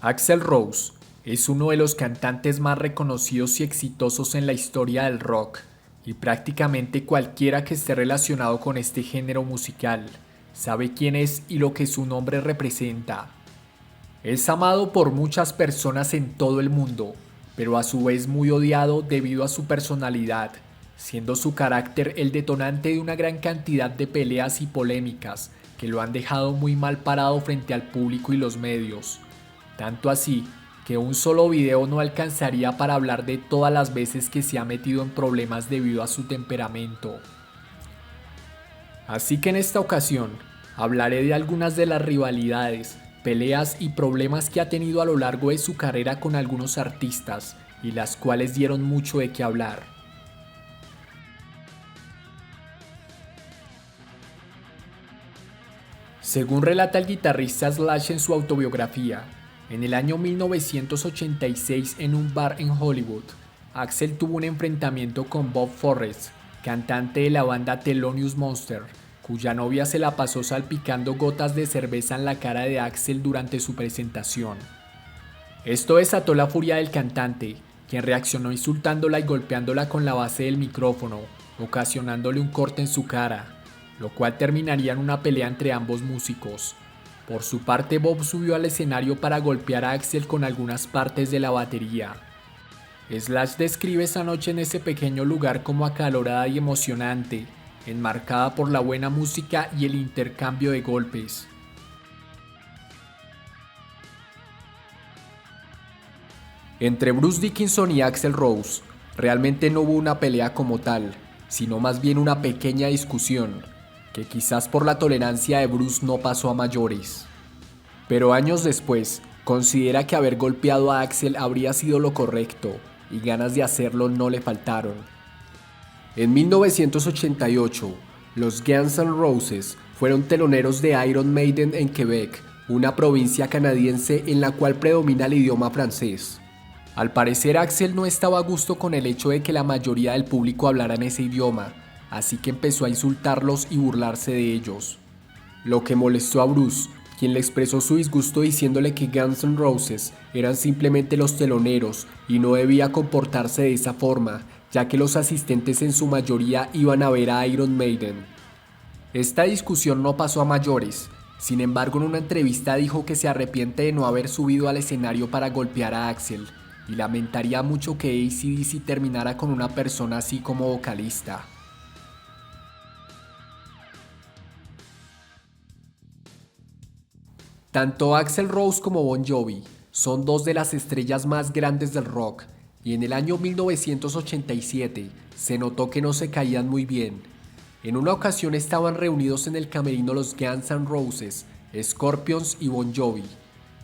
Axl Rose es uno de los cantantes más reconocidos y exitosos en la historia del rock, y prácticamente cualquiera que esté relacionado con este género musical sabe quién es y lo que su nombre representa. Es amado por muchas personas en todo el mundo, pero a su vez muy odiado debido a su personalidad, siendo su carácter el detonante de una gran cantidad de peleas y polémicas que lo han dejado muy mal parado frente al público y los medios. Tanto así que un solo video no alcanzaría para hablar de todas las veces que se ha metido en problemas debido a su temperamento. Así que en esta ocasión hablaré de algunas de las rivalidades, peleas y problemas que ha tenido a lo largo de su carrera con algunos artistas y las cuales dieron mucho de qué hablar. Según relata el guitarrista Slash en su autobiografía, en el año 1986 en un bar en Hollywood, Axl tuvo un enfrentamiento con Bob Forrest, cantante de la banda Thelonious Monster, cuya novia se la pasó salpicando gotas de cerveza en la cara de Axl durante su presentación. Esto desató la furia del cantante, quien reaccionó insultándola y golpeándola con la base del micrófono, ocasionándole un corte en su cara, lo cual terminaría en una pelea entre ambos músicos. Por su parte, Bob subió al escenario para golpear a Axl con algunas partes de la batería. Slash describe esa noche en ese pequeño lugar como acalorada y emocionante, enmarcada por la buena música y el intercambio de golpes. Entre Bruce Dickinson y Axl Rose, realmente no hubo una pelea como tal, sino más bien una pequeña discusión, que quizás por la tolerancia de Bruce no pasó a mayores. Pero años después, considera que haber golpeado a Axl habría sido lo correcto, y ganas de hacerlo no le faltaron. En 1988, los Guns N' Roses fueron teloneros de Iron Maiden en Quebec, una provincia canadiense en la cual predomina el idioma francés. Al parecer, Axl no estaba a gusto con el hecho de que la mayoría del público hablara en ese idioma, así que empezó a insultarlos y burlarse de ellos. Lo que molestó a Bruce, quien le expresó su disgusto diciéndole que Guns N' Roses eran simplemente los teloneros y no debía comportarse de esa forma, ya que los asistentes en su mayoría iban a ver a Iron Maiden. Esta discusión no pasó a mayores, sin embargo en una entrevista dijo que se arrepiente de no haber subido al escenario para golpear a Axl, y lamentaría mucho que AC/DC terminara con una persona así como vocalista. Tanto Axl Rose como Bon Jovi son dos de las estrellas más grandes del rock, y en el año 1987 se notó que no se caían muy bien. En una ocasión estaban reunidos en el camerino los Guns N' Roses, Scorpions y Bon Jovi,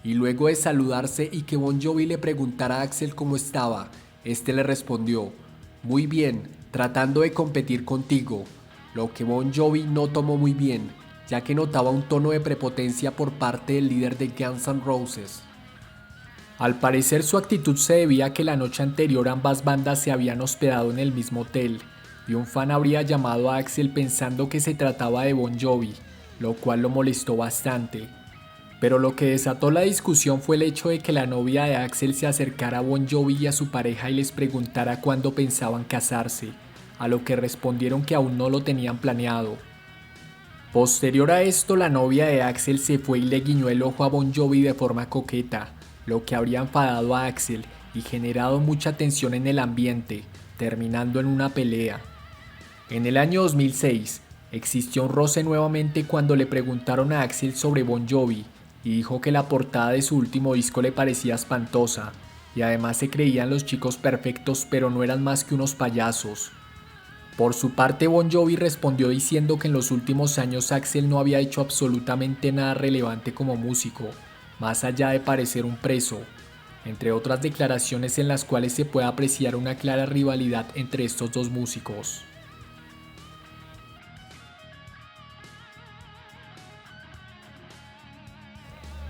y luego de saludarse y que Bon Jovi le preguntara a Axl cómo estaba, este le respondió: "Muy bien, tratando de competir contigo", lo que Bon Jovi no tomó muy bien, ya que notaba un tono de prepotencia por parte del líder de Guns N' Roses. Al parecer su actitud se debía a que la noche anterior ambas bandas se habían hospedado en el mismo hotel, y un fan habría llamado a Axl pensando que se trataba de Bon Jovi, lo cual lo molestó bastante. Pero lo que desató la discusión fue el hecho de que la novia de Axl se acercara a Bon Jovi y a su pareja y les preguntara cuándo pensaban casarse, a lo que respondieron que aún no lo tenían planeado. Posterior a esto, la novia de Axl se fue y le guiñó el ojo a Bon Jovi de forma coqueta, lo que habría enfadado a Axl y generado mucha tensión en el ambiente, terminando en una pelea. En el año 2006, existió un roce nuevamente cuando le preguntaron a Axl sobre Bon Jovi, y dijo que la portada de su último disco le parecía espantosa, y además se creían los chicos perfectos pero no eran más que unos payasos. Por su parte, Bon Jovi respondió diciendo que en los últimos años Axl no había hecho absolutamente nada relevante como músico, más allá de parecer un preso, entre otras declaraciones en las cuales se puede apreciar una clara rivalidad entre estos dos músicos.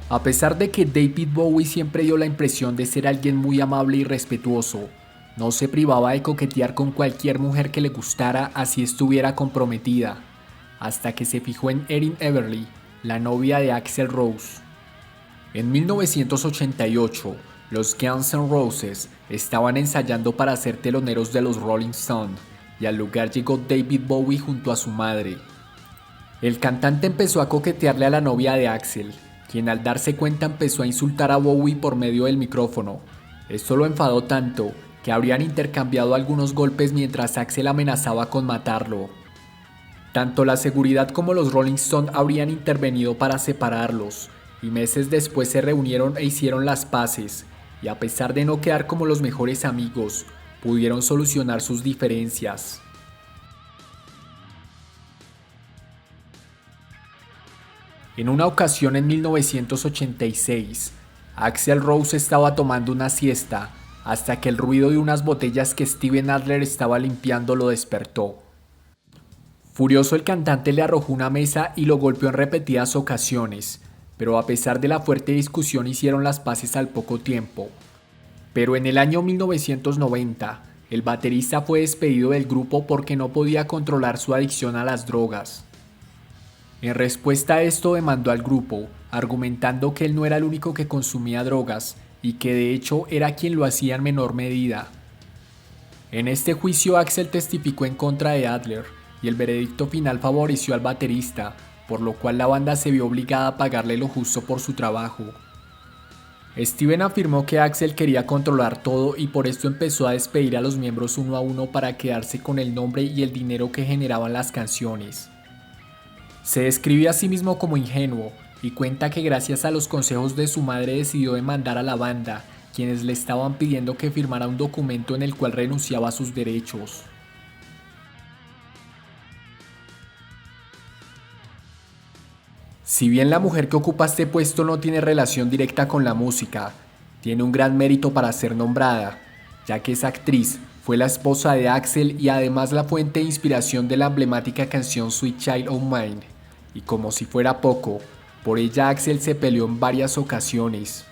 A pesar de que David Bowie siempre dio la impresión de ser alguien muy amable y respetuoso, no se privaba de coquetear con cualquier mujer que le gustara así estuviera comprometida, hasta que se fijó en Erin Everly, la novia de Axl Rose. En 1988, los Guns N' Roses estaban ensayando para ser teloneros de los Rolling Stones y al lugar llegó David Bowie junto a su madre. El cantante empezó a coquetearle a la novia de Axl, quien al darse cuenta empezó a insultar a Bowie por medio del micrófono. Esto lo enfadó tanto que habrían intercambiado algunos golpes mientras Axl amenazaba con matarlo. Tanto la seguridad como los Rolling Stones habrían intervenido para separarlos, y meses después se reunieron e hicieron las paces, y a pesar de no quedar como los mejores amigos, pudieron solucionar sus diferencias. En una ocasión en 1986, Axl Rose estaba tomando una siesta hasta que el ruido de unas botellas que Steven Adler estaba limpiando lo despertó. Furioso, el cantante le arrojó una mesa y lo golpeó en repetidas ocasiones, pero a pesar de la fuerte discusión hicieron las paces al poco tiempo. Pero en el año 1990, el baterista fue despedido del grupo porque no podía controlar su adicción a las drogas. En respuesta a esto demandó al grupo, argumentando que él no era el único que consumía drogas y que de hecho era quien lo hacía en menor medida. En este juicio Axl testificó en contra de Adler y el veredicto final favoreció al baterista, por lo cual la banda se vio obligada a pagarle lo justo por su trabajo. Steven afirmó que Axl quería controlar todo y por esto empezó a despedir a los miembros uno a uno para quedarse con el nombre y el dinero que generaban las canciones. Se describe a sí mismo como ingenuo y cuenta que gracias a los consejos de su madre decidió demandar a la banda, quienes le estaban pidiendo que firmara un documento en el cual renunciaba a sus derechos. Si bien la mujer que ocupa este puesto no tiene relación directa con la música, tiene un gran mérito para ser nombrada, ya que esa actriz fue la esposa de Axl y además la fuente de inspiración de la emblemática canción Sweet Child O' Mine. Y como si fuera poco, por ella Axl se peleó en varias ocasiones.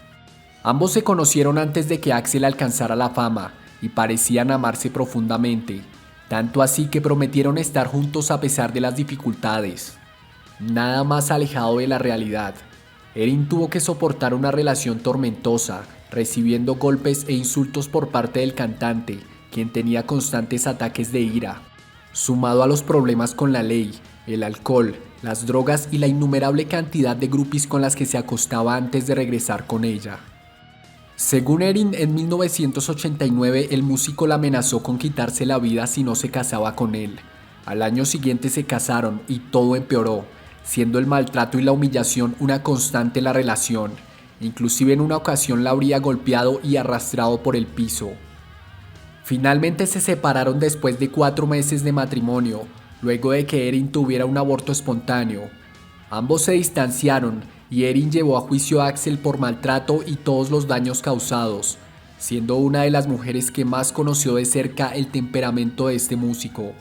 Ambos se conocieron antes de que Axl alcanzara la fama y parecían amarse profundamente, tanto así que prometieron estar juntos a pesar de las dificultades. Nada más alejado de la realidad. Erin tuvo que soportar una relación tormentosa, recibiendo golpes e insultos por parte del cantante, quien tenía constantes ataques de ira. Sumado a los problemas con la ley, el alcohol, las drogas y la innumerable cantidad de groupies con las que se acostaba antes de regresar con ella. Según Erin, en 1989 el músico la amenazó con quitarse la vida si no se casaba con él. Al año siguiente se casaron y todo empeoró, siendo el maltrato y la humillación una constante en la relación. Inclusive en una ocasión la habría golpeado y arrastrado por el piso. Finalmente se separaron después de 4 meses de matrimonio, luego de que Erin tuviera un aborto espontáneo. Ambos se distanciaron y Erin llevó a juicio a Axl por maltrato y todos los daños causados, siendo una de las mujeres que más conoció de cerca el temperamento de este músico.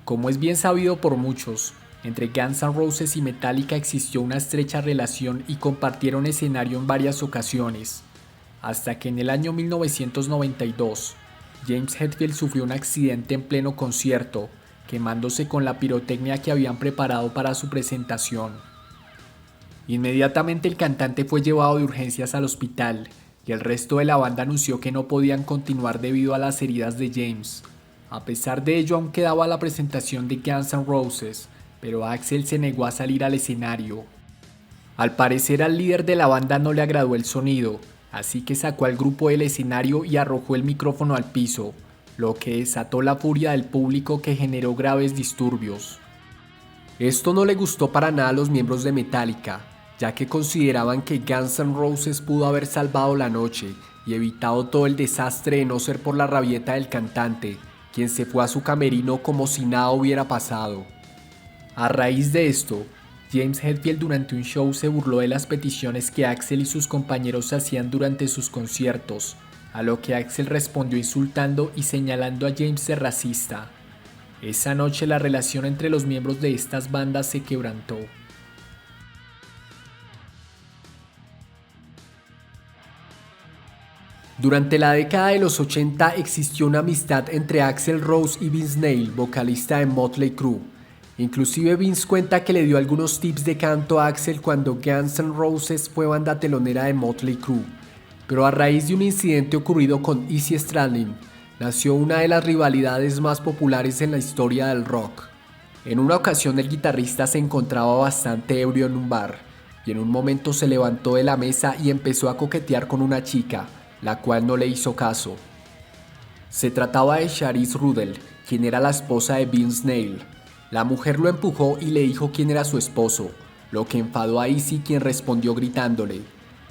Como es bien sabido por muchos, entre Guns N' Roses y Metallica existió una estrecha relación y compartieron escenario en varias ocasiones, hasta que en el año 1992, James Hetfield sufrió un accidente en pleno concierto, quemándose con la pirotecnia que habían preparado para su presentación. Inmediatamente el cantante fue llevado de urgencias al hospital y el resto de la banda anunció que no podían continuar debido a las heridas de James. A pesar de ello, aún quedaba la presentación de Guns N' Roses, pero Axl se negó a salir al escenario. Al parecer al líder de la banda no le agradó el sonido, así que sacó al grupo del escenario y arrojó el micrófono al piso, lo que desató la furia del público que generó graves disturbios. Esto no le gustó para nada a los miembros de Metallica, ya que consideraban que Guns N' Roses pudo haber salvado la noche y evitado todo el desastre de no ser por la rabieta del cantante, quien se fue a su camerino como si nada hubiera pasado. A raíz de esto, James Hetfield durante un show se burló de las peticiones que Axl y sus compañeros hacían durante sus conciertos, a lo que Axl respondió insultando y señalando a James de racista. Esa noche la relación entre los miembros de estas bandas se quebrantó. Durante la década de los 80 existió una amistad entre Axl Rose y Vince Neil, vocalista de Motley Crue. Inclusive Vince cuenta que le dio algunos tips de canto a Axl cuando Guns N' Roses fue banda telonera de Motley Crue, pero a raíz de un incidente ocurrido con Izzy Stradlin, nació una de las rivalidades más populares en la historia del rock. En una ocasión el guitarrista se encontraba bastante ebrio en un bar, y en un momento se levantó de la mesa y empezó a coquetear con una chica, la cual no le hizo caso. Se trataba de Charisse Rudel, quien era la esposa de Vince Neil. La mujer lo empujó y le dijo quién era su esposo, lo que enfadó a Izzy, quien respondió gritándole.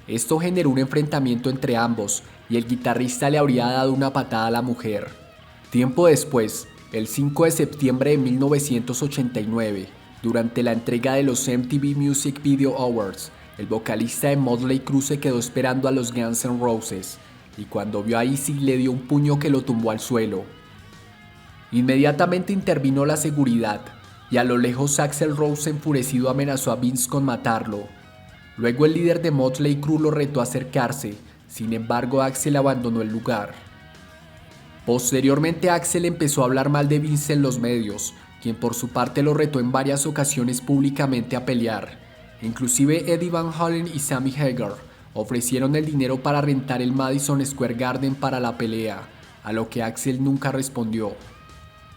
Esto generó un enfrentamiento entre ambos y el guitarrista le habría dado una patada a la mujer. Tiempo después, el 5 de septiembre de 1989, durante la entrega de los MTV Music Video Awards, el vocalista de Motley Crue se quedó esperando a los Guns N' Roses y cuando vio a Izzy le dio un puño que lo tumbó al suelo. Inmediatamente intervino la seguridad y a lo lejos Axl Rose enfurecido amenazó a Vince con matarlo. Luego el líder de Motley Crue lo retó a acercarse, sin embargo Axl abandonó el lugar. Posteriormente Axl empezó a hablar mal de Vince en los medios, quien por su parte lo retó en varias ocasiones públicamente a pelear. Inclusive Eddie Van Halen y Sammy Hagar ofrecieron el dinero para rentar el Madison Square Garden para la pelea, a lo que Axl nunca respondió.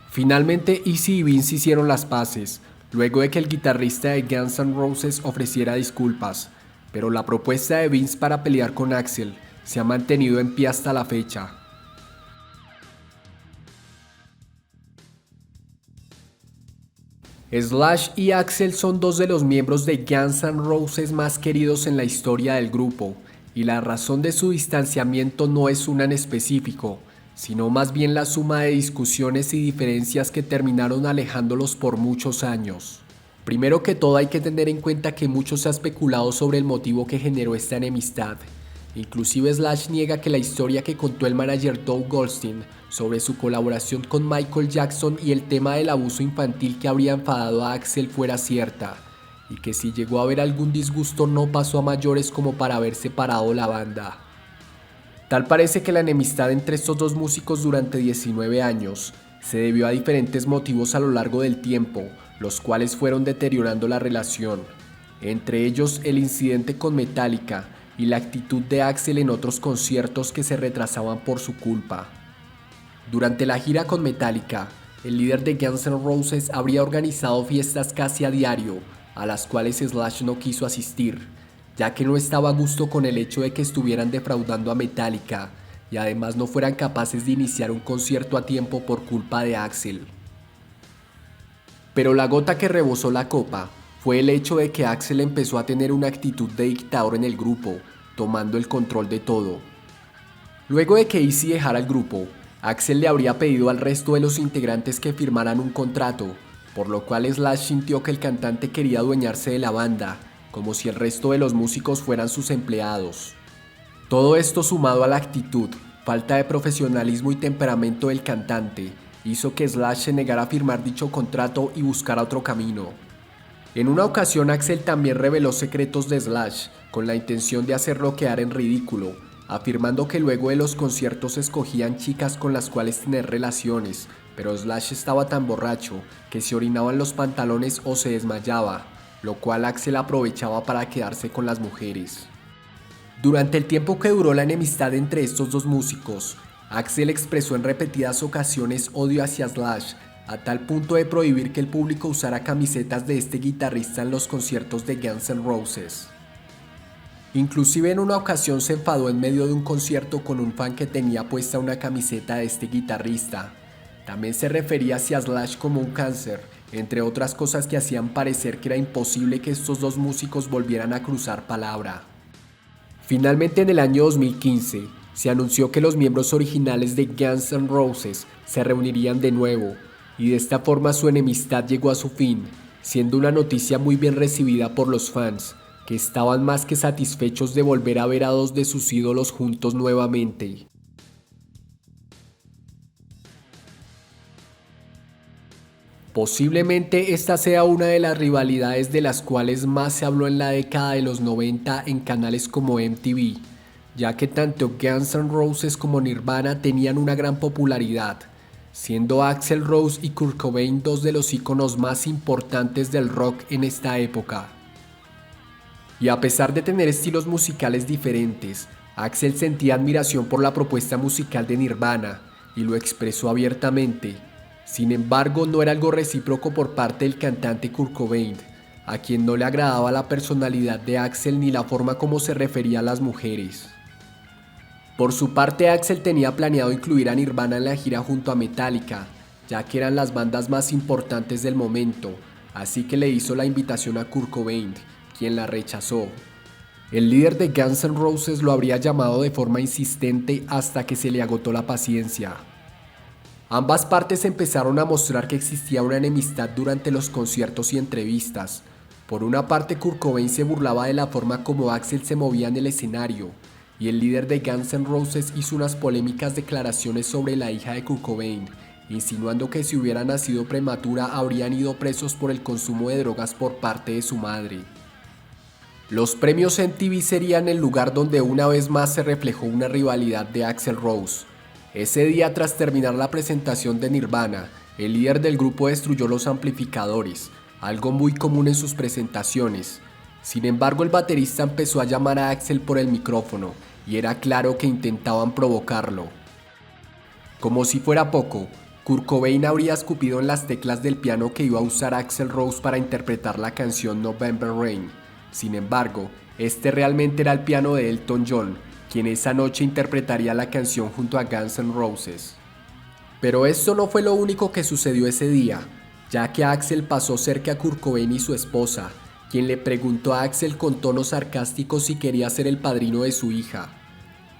Finalmente Izzy y Vince hicieron las paces, luego de que el guitarrista de Guns N' Roses ofreciera disculpas, pero la propuesta de Vince para pelear con Axl se ha mantenido en pie hasta la fecha. Slash y Axl son dos de los miembros de Guns N' Roses más queridos en la historia del grupo, y la razón de su distanciamiento no es una en específico, sino más bien la suma de discusiones y diferencias que terminaron alejándolos por muchos años. Primero que todo hay que tener en cuenta que mucho se ha especulado sobre el motivo que generó esta enemistad. Inclusive Slash niega que la historia que contó el manager Doug Goldstein sobre su colaboración con Michael Jackson y el tema del abuso infantil que habría enfadado a Axl fuera cierta, y que si llegó a haber algún disgusto no pasó a mayores como para haber separado la banda. Tal parece que la enemistad entre estos dos músicos durante 19 años se debió a diferentes motivos a lo largo del tiempo, los cuales fueron deteriorando la relación, entre ellos el incidente con Metallica y la actitud de Axl en otros conciertos que se retrasaban por su culpa. Durante la gira con Metallica, el líder de Guns N' Roses habría organizado fiestas casi a diario, a las cuales Slash no quiso asistir, ya que no estaba a gusto con el hecho de que estuvieran defraudando a Metallica y además no fueran capaces de iniciar un concierto a tiempo por culpa de Axl. Pero la gota que rebosó la copa fue el hecho de que Axl empezó a tener una actitud de dictador en el grupo, tomando el control de todo. Luego de que Izzy dejara el grupo, Axl le habría pedido al resto de los integrantes que firmaran un contrato, por lo cual Slash sintió que el cantante quería adueñarse de la banda, como si el resto de los músicos fueran sus empleados. Todo esto sumado a la actitud, falta de profesionalismo y temperamento del cantante, hizo que Slash se negara a firmar dicho contrato y buscara otro camino. En una ocasión Axl también reveló secretos de Slash, con la intención de hacerlo quedar en ridículo, afirmando que luego de los conciertos escogían chicas con las cuales tener relaciones, pero Slash estaba tan borracho que se orinaba en los pantalones o se desmayaba, lo cual Axl aprovechaba para quedarse con las mujeres. Durante el tiempo que duró la enemistad entre estos dos músicos, Axl expresó en repetidas ocasiones odio hacia Slash, a tal punto de prohibir que el público usara camisetas de este guitarrista en los conciertos de Guns N' Roses. Inclusive en una ocasión se enfadó en medio de un concierto con un fan que tenía puesta una camiseta de este guitarrista. También se refería hacia Slash como un cáncer, entre otras cosas que hacían parecer que era imposible que estos dos músicos volvieran a cruzar palabra. Finalmente en el año 2015, se anunció que los miembros originales de Guns N' Roses se reunirían de nuevo, y de esta forma su enemistad llegó a su fin, siendo una noticia muy bien recibida por los fans, que estaban más que satisfechos de volver a ver a dos de sus ídolos juntos nuevamente. Posiblemente esta sea una de las rivalidades de las cuales más se habló en la década de los 90 en canales como MTV, ya que tanto Guns N' Roses como Nirvana tenían una gran popularidad, siendo Axl Rose y Kurt Cobain dos de los íconos más importantes del rock en esta época. Y a pesar de tener estilos musicales diferentes, Axl sentía admiración por la propuesta musical de Nirvana y lo expresó abiertamente. Sin embargo, no era algo recíproco por parte del cantante Kurt Cobain, a quien no le agradaba la personalidad de Axl ni la forma como se refería a las mujeres. Por su parte, Axl tenía planeado incluir a Nirvana en la gira junto a Metallica, ya que eran las bandas más importantes del momento, así que le hizo la invitación a Kurt Cobain, quien la rechazó. El líder de Guns N' Roses lo habría llamado de forma insistente hasta que se le agotó la paciencia. Ambas partes empezaron a mostrar que existía una enemistad durante los conciertos y entrevistas. Por una parte, Kurt Cobain se burlaba de la forma como Axl se movía en el escenario, y el líder de Guns N' Roses hizo unas polémicas declaraciones sobre la hija de Kurt Cobain, insinuando que si hubiera nacido prematura habrían ido presos por el consumo de drogas por parte de su madre. Los premios MTV serían el lugar donde una vez más se reflejó una rivalidad de Axl Rose. Ese día, tras terminar la presentación de Nirvana, el líder del grupo destruyó los amplificadores, algo muy común en sus presentaciones. Sin embargo, el baterista empezó a llamar a Axl por el micrófono, y era claro que intentaban provocarlo. Como si fuera poco, Kurt Cobain habría escupido en las teclas del piano que iba a usar Axl Rose para interpretar la canción November Rain. Sin embargo, este realmente era el piano de Elton John, quien esa noche interpretaría la canción junto a Guns N' Roses. Pero esto no fue lo único que sucedió ese día, ya que Axl pasó cerca a Kurt Cobain y su esposa, quien le preguntó a Axl con tono sarcástico si quería ser el padrino de su hija.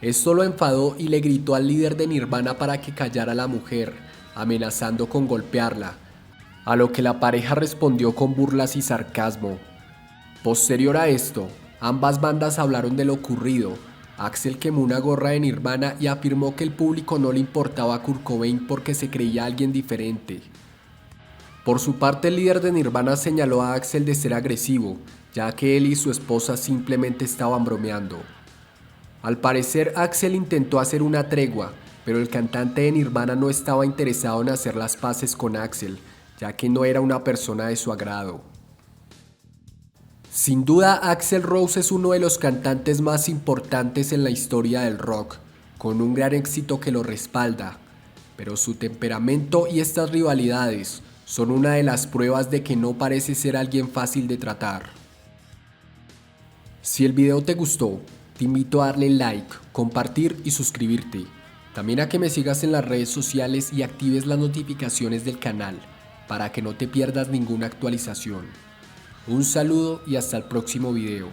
Esto lo enfadó y le gritó al líder de Nirvana para que callara a la mujer, amenazando con golpearla, a lo que la pareja respondió con burlas y sarcasmo. Posterior a esto, ambas bandas hablaron de lo ocurrido. Axl quemó una gorra de Nirvana y afirmó que el público no le importaba a Kurt Cobain porque se creía alguien diferente. Por su parte, el líder de Nirvana señaló a Axl de ser agresivo, ya que él y su esposa simplemente estaban bromeando. Al parecer, Axl intentó hacer una tregua, pero el cantante de Nirvana no estaba interesado en hacer las paces con Axl, ya que no era una persona de su agrado. Sin duda, Axl Rose es uno de los cantantes más importantes en la historia del rock, con un gran éxito que lo respalda, pero su temperamento y estas rivalidades son una de las pruebas de que no parece ser alguien fácil de tratar. Si el video te gustó, te invito a darle like, compartir y suscribirte. También a que me sigas en las redes sociales y actives las notificaciones del canal para que no te pierdas ninguna actualización. Un saludo y hasta el próximo video.